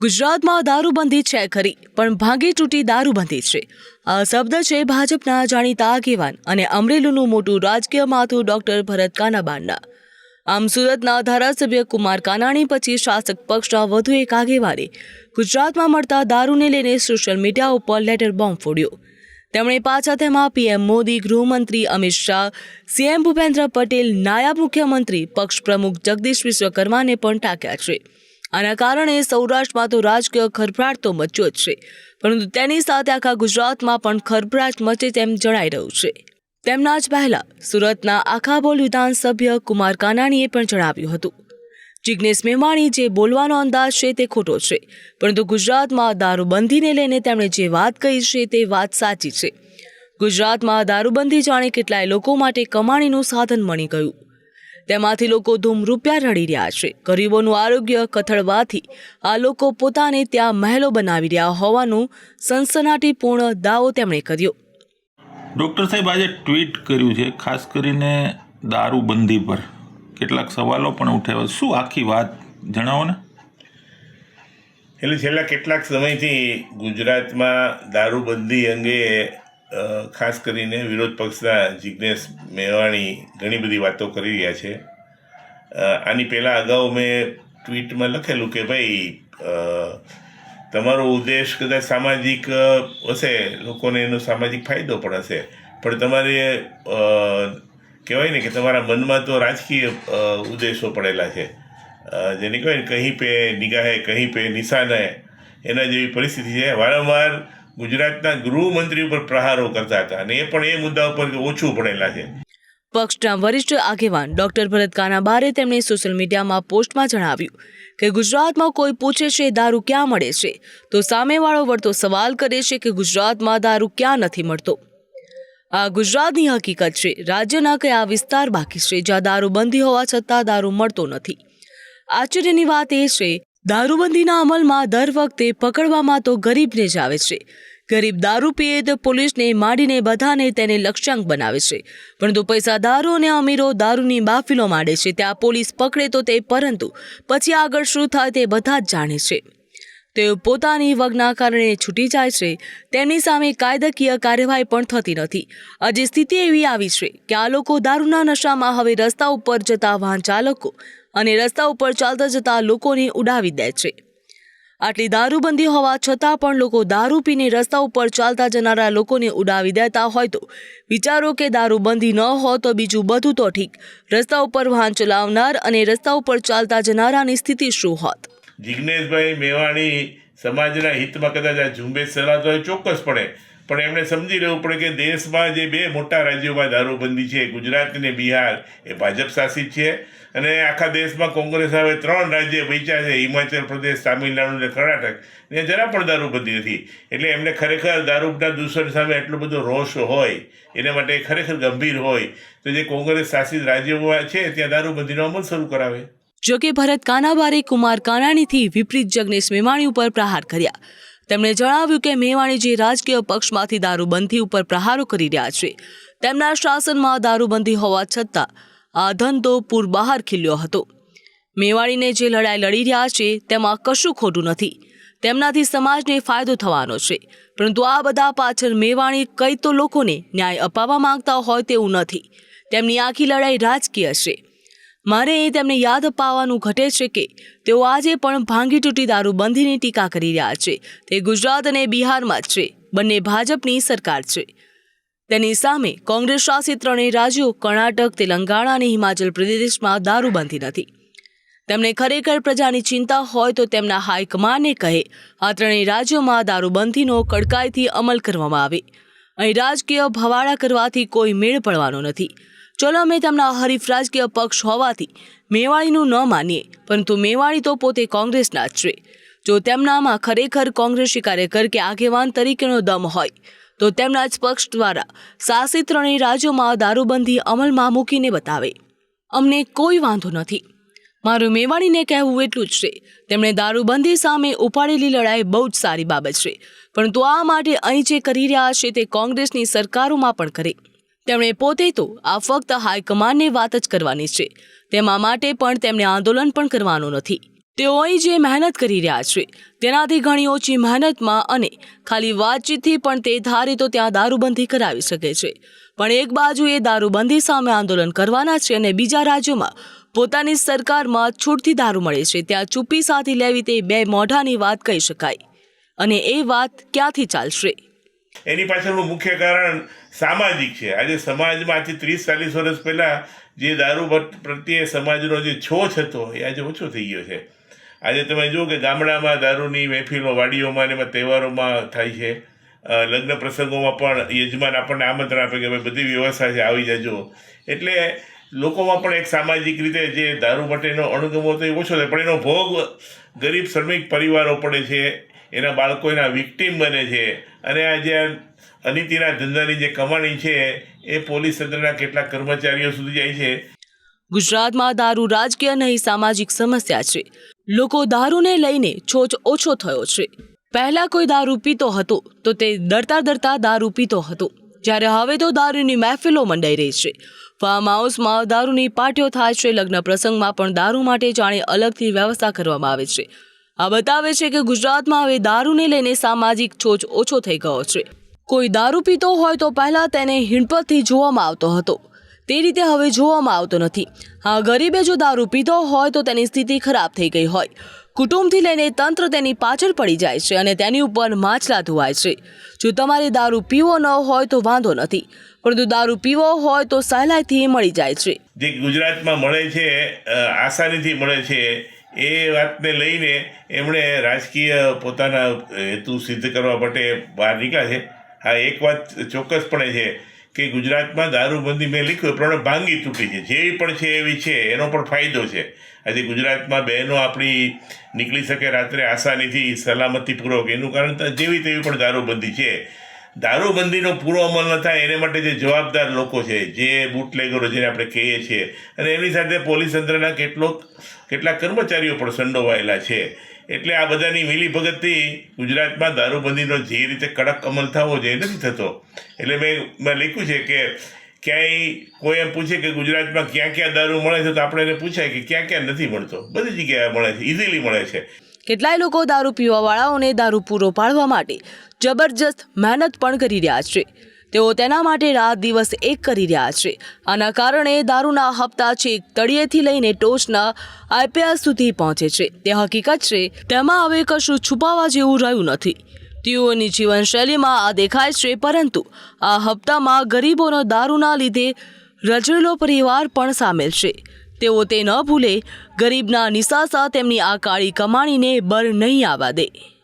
ગુજરાતમાં દારૂબંધી છે ખરી, પણ ભાંગી તૂટી દારૂબંધી છે. આ શબ્દ છે ભાજપના જાણીતા આગેવાન અને અમરેલીનું મોટું રાજકીય માથું ડોક્ટર ભરત કાનાબાના. આમ સુરતના ધારાસભ્ય કુમાર કાનાણી પછી શાસક પક્ષના વધુ એક આગેવાને ગુજરાતમાં મળતા દારૂને લઈને સોશિયલ મીડિયા ઉપર લેટર બોમ્બ ફોડ્યો. તેમણે પાછા તેમાં પીએમ મોદી, ગૃહમંત્રી અમિત શાહ, સીએમ ભૂપેન્દ્ર પટેલ, નાયબ મુખ્યમંત્રી, પક્ષ પ્રમુખ જગદીશ વિશ્વકર્માને પણ ટાંક્યા છે. આના કારણે સૌરાષ્ટ્રમાં તો રાજકીય ખળભળાટ તો મચ્યો જ છે, પરંતુ તેની સાથે આખા ગુજરાતમાં પણ ખળભળાટ મચે તેમ જણાઈ રહ્યું છે. તેમના જ પહેલા સુરતના આખાબોલ વિધાનસભ્ય કુમાર કાનાણીએ પણ જણાવ્યું હતું, જિગ્નેશ મેવાણી જે બોલવાનો અંદાજ છે તે ખોટો છે, પરંતુ ગુજરાતમાં દારૂબંધીને લઈને તેમણે જે વાત કહી છે તે વાત સાચી છે. ગુજરાતમાં દારૂબંધી જાણે કેટલાય લોકો માટે કમાણીનું સાધન બની ગયું. તેમાંથી લોકો ધૂમ રૂપિયા રડી રહ્યા છે. ગરીબોનું આરોગ્ય કથળવાથી આ લોકો પોતાને ત્યાં મહેલો બનાવી રહ્યા હોવાનું સનસનાટીપૂર્ણ દાવો તેમણે કર્યો. ડૉક્ટર સાહેબ આજે ટ્વીટ કર્યું છે, ખાસ કરીને દારૂબંધી પર કેટલાક સવાલો પણ ઉઠાવ્યા. શું આખી વાત જણાવો ને. એટલે છેલ્લા કેટલાક સમયથી ગુજરાતમાં દારૂબંધી અંગે ખાસ કરીને વિરોધ પક્ષના જિગ્નેશ મેવાણી ઘણી બધી વાતો કરી રહ્યા છે. આની પહેલાં અગાઉ મેં ટ્વીટમાં લખેલું કે ભાઈ તમારો ઉદ્દેશ કદાચ સામાજિક હશે, લોકોને એનો સામાજિક ફાયદો પણ હશે, પણ તમારે કહેવાય ને કે તમારા મનમાં તો રાજકીય ઉદ્દેશો પડેલા છે, જેને કહેવાય ને કહી પે નિગાહે કહી પે નિશાન હે, એના જેવી પરિસ્થિતિ છે. વારંવાર ગુજરાતના ગૃહમંત્રી ઉપર પ્રહારો કરતા હતા અને એ પણ એ મુદ્દા ઉપર ઓછું પડેલા છે. પક્ષના વરિષ્ઠ આગેવાન ડોક્ટર ભરત કાનાબારે તેમણે સોશિયલ મીડિયામાં પોસ્ટમાં જણાવ્યું કે ગુજરાતમાં કોઈ પૂછે છે દારૂ ક્યાં મળે છે, તો સામેવાળો વળતો સવાલ કરે છે કે ગુજરાતમાં દારૂ ક્યાં નથી મળતો. આ ગુજરાતની હકીકત છે. રાજ્યના કયા વિસ્તાર બાકી છે જ્યાં દારૂબંધી હોવા છતાં દારૂ મળતો નથી? આશ્ચર્યની વાત એ છે, દારૂબંધીના અમલમાં દર વખતે પકડવામાં તો ગરીબને જ આવે છે. ગરીબ દારૂ પીએ તો પોલીસને માંડીને બધાને તેને લક્ષ્યાંક બનાવે છે, પરંતુ પૈસાદારો અને અમીરો દારૂની માફિલો માંડે છે ત્યાં પોલીસ પકડે તો તે, પરંતુ પછી આગળ શું થાય તે બધા જ જાણે છે. તેઓ પોતાની વગના કારણે છૂટી જાય છે, તેમની સામે કાયદાકીય કાર્યવાહી પણ થતી નથી. આજે સ્થિતિ એવી આવી છે કે આ લોકો દારૂના નશામાં હવે રસ્તા ઉપર જતા વાહન ચાલકો અને રસ્તા ઉપર ચાલતા જતા લોકોને ઉડાવી દે છે. આટલી દારૂબંધી હોવા છતાં પણ લોકો દારૂ પીને રસ્તા ઉપર ચાલતા જનારા લોકોને ઉડાવી દેતા હોય તો વિચારો કે દારૂબંધી ન હોય તો બીજું બધું તો ઠીક, રસ્તા ઉપર વાહન ચલાવનાર અને રસ્તા ઉપર ચાલતા જનારાની સ્થિતિ શું હોત? જિગ્નેશભાઈ મેવાણી સમાજના હિતમાં કદાચ આ ઝુંબેશ ચલાવતો હોય ચોક્કસપણે, પણ એમણે સમજી લેવું પડે કે દેશમાં જે બે મોટા રાજ્યોમાં દારૂબંધી છે, ગુજરાત અને બિહાર, એ ભાજપ શાસિત છે, અને આખા દેશમાં કોંગ્રેસ હવે 3 રાજ્ય બચ્યા છે, હિમાચલ પ્રદેશ, તામિલનાડુ અને કર્ણાટક, ને જરા પણ દારૂબંધી નથી. એટલે એમને ખરેખર દારૂના દૂષણ સામે એટલો બધો રોષ હોય, એના માટે ખરેખર ગંભીર હોય તો જે કોંગ્રેસ શાસિત રાજ્યોમાં છે ત્યાં દારૂબંધીનો અમલ શરૂ કરાવે. જોકે ભરત કાનાબારે કુમાર કાનાણીથી વિપરીત જિગ્નેશ મેવાણી ઉપર પ્રહાર કર્યા. તેમણે જણાવ્યું કે મેવાણી જે રાજકીય પક્ષમાંથી દારૂબંધી ઉપર પ્રહારો કરી રહ્યા છે, તેમના શાસનમાં દારૂબંધી હોવા છતાં આ ધંધો પૂર બહાર ખીલ્યો હતો. મેવાણીને જે લડાઈ લડી રહ્યા છે તેમાં કશું ખોટું નથી, તેમનાથી સમાજને ફાયદો થવાનો છે, પરંતુ આ બધા પાછળ મેવાણી કઈ તો લોકોને ન્યાય અપાવવા માંગતા હોય તેવું નથી. તેમની આખી લડાઈ રાજકીય છે. મારે એ તેમને યાદ અપાવવાનું ઘટે છે કે તેઓ આજે પણ ભાંગી તૂટી દારૂબંધીની ટીકા કરી રહ્યા છે. તે ગુજરાત અને બિહારમાં જ છે, બંને ભાજપની સરકાર છે. તેની સામે કોંગ્રેસ શાસિત 3 રાજ્યો કર્ણાટક, તેલંગાણા અને હિમાચલ પ્રદેશમાં દારૂબંધી નથી. તેમને ખરેખર પ્રજાની ચિંતા હોય તો તેમના હાઈકમાન્ડને કહે આ 3 રાજ્યોમાં દારૂબંધીનો કડકાઈથી અમલ કરવામાં આવે. અહીં રાજકીય ભવાડા કરવાથી કોઈ મેળ પડવાનો નથી. ચલો અમે તેમના હરીફ રાજકીય પક્ષ હોવાથી મેવાણીનું ન માનીએ, પરંતુ મેવાણી તો પોતે કોંગ્રેસના જ છે. જો તેમનામાં ખરેખર કોંગ્રેસી કાર્યકર કે આગેવાન તરીકેનો દમ હોય તો તેમના જ પક્ષ દ્વારા શાસિત 3 રાજ્યોમાં દારૂબંધી અમલમાં મૂકીને બતાવે. અમને કોઈ વાંધો નથી. મારું મેવાણીને કહેવું એટલું જ છે, તેમણે દારૂબંધી સામે ઉપાડેલી લડાઈ બહુ જ સારી બાબત છે, પરંતુ આ માટે અહીં જે કરી રહ્યા છે તે કોંગ્રેસની સરકારોમાં પણ કરે. તેમણે પોતે તો આ ફક્ત હાઈકમાન્ડને વાત જ કરવાની છે, તેમાં માટે પણ તેમણે આંદોલન પણ કરવાનું નથી. તેઓ અહીં જે મહેનત કરી રહ્યા છે તેનાથી ઘણી ઓછી મહેનતમાં અને ખાલી વાતચીતથી પણ તે ધારે તો ત્યાં દારૂબંધી કરાવી શકે છે. પણ એક બાજુ એ દારૂબંધી સામે આંદોલન કરવાના છે અને બીજા રાજ્યોમાં પોતાની સરકારમાં છૂટથી દારૂ મળે છે ત્યાં ચૂપ્પી સાથી લેવી તે બે મોઢાની વાત કહી શકાય. અને એ વાત ક્યાંથી ચાલશે? એની પાછળનું મુખ્ય કારણ સામાજિક છે. આજે સમાજમાં આજથી 30-40 વર્ષ પહેલાં જે દારૂ પ્રત્યે સમાજનો જે છોછ હતો એ આજે ઓછો થઈ ગયો છે. આજે તમે જુઓ કે ગામડામાં દારૂની મહેફિલો વાડીઓમાં અને એમાં તહેવારોમાં થાય છે. લગ્ન પ્રસંગોમાં પણ યજમાન આપણને આમંત્રણ આપે કે ભાઈ બધી વ્યવસ્થા છે, આવી જજો. એટલે લોકોમાં પણ એક સામાજિક રીતે જે દારૂ માટેનો અણગમો તો એ ઓછો થાય, પણ એનો ભોગ ગરીબ શ્રમિક પરિવારો પડે છે, એના બાળકો એના વિક્ટીમ બને છે. અને આ જે અનીતિના ધંધાની જે કમાણી છે એ પોલીસ તંત્રના કેટલાક કર્મચારીઓ સુધી જાય છે. ગુજરાતમાં દારૂ રાજકીય નહીં સામાજિક સમસ્યા છે. લોકો દારૂને લઈને છોછ ઓછો થયો છે. પહેલા કોઈ દારૂ પીતો હતો તો તે ડરતા દારૂ પીતો હતો, જ્યારે હવે તો દારૂની મહેફિલો મંડાઈ રહી છે. ફાર્મ હાઉસમાં દારૂની પાર્ટીઓ થાય છે. લગ્ન પ્રસંગમાં પણ દારૂ માટે જાણે અલગથી વ્યવસ્થા કરવામાં આવે છે. આ બતાવે છે કે ગુજરાતમાં હવે દારૂને લઈને સામાજિક છોછ ઓછો થઈ ગયો છે. કોઈ દારૂ પીતો હોય તો પહેલા તેને હિણપતથી જોવામાં આવતો હતો, તે રીતે હવે જોવામાં આવતો નથી. હા, ગરીબે જો દારૂ પીતો હોય તો તેની સ્થિતિ ખરાબ થઈ ગઈ હોય, કુટુંબથી લઈને તંત્ર તેની પાછળ પડી જાય છે અને તેની ઉપર માછલા ધોવાય છે. જો તમારે દારૂ પીવો ન હોય તો વાંધો નથી, પરંતુ દારૂ પીવો હોય તો સહેલાઈથી મળી જાય છે. જે ગુજરાતમાં મળે છે, આસાનીથી મળે છે, એ વાતને લઈને એમણે રાજકીય પોતાના હેતુ સિદ્ધ કરવા માટે બહાર નીકળ્યા છે. હા, એક વાત ચોક્કસપણે છે કે ગુજરાતમાં દારૂબંધી મેં લખ્યું પણ ભાંગી તૂટી છે. જેવી પણ છે એવી છે, એનો પણ ફાયદો છે. આજે ગુજરાતમાં બહેનો આપણી નીકળી શકે રાત્રે આસાનીથી સલામતીપૂર્વક, એનું કારણ તો જેવી તેવી પણ દારૂબંધી છે. દારૂબંધીનો પૂરો અમલ ન થાય એને માટે જે જવાબદાર લોકો છે, જે બુટલેગરો જેને આપણે કહીએ છીએ, અને એની સાથે પોલીસ તંત્રના કેટલાક કર્મચારીઓ પણ સંડોવાયેલા છે. એટલે આ બધાની મિલીભગતથી ગુજરાતમાં દારૂબંધીનો જે રીતે કડક અમલ થવો જોઈએ નથી થતો. એટલે મેં લખ્યું છે કે ક્યાંય કોઈ એમ પૂછે કે ગુજરાતમાં ક્યાં ક્યાં દારૂ મળે છે, તો આપણે એને પૂછાય કે ક્યાં ક્યાં નથી મળતો. બધી જગ્યાએ મળે છે, ઇઝીલી મળે છે. કેટલાય લોકો દારૂ પીવાવાળાઓને દારૂ પૂરો પાડવા માટે જબરજસ્ત મહેનત પણ કરી રહ્યા છે. તેઓ તેના માટે રાત દિવસ એક કરી રહ્યા છે. આના કારણે દારૂના હપ્તા છેક તળિયેથી લઈને ટોચના IPS સુધી પહોંચે છે. તે હકીકત છે, તેમાં હવે કશું છુપાવવા જેવું રહ્યું નથી. તેઓની જીવનશૈલીમાં આ દેખાય છે, પરંતુ આ હપ્તામાં ગરીબોનો દારૂના લીધે રજળેલો પરિવાર પણ સામેલ છે. તેઓ તે ન ભૂલે, ગરીબના નિસાસા તેમની આ કાળી કમાણીને બર નહીં આવવા દે.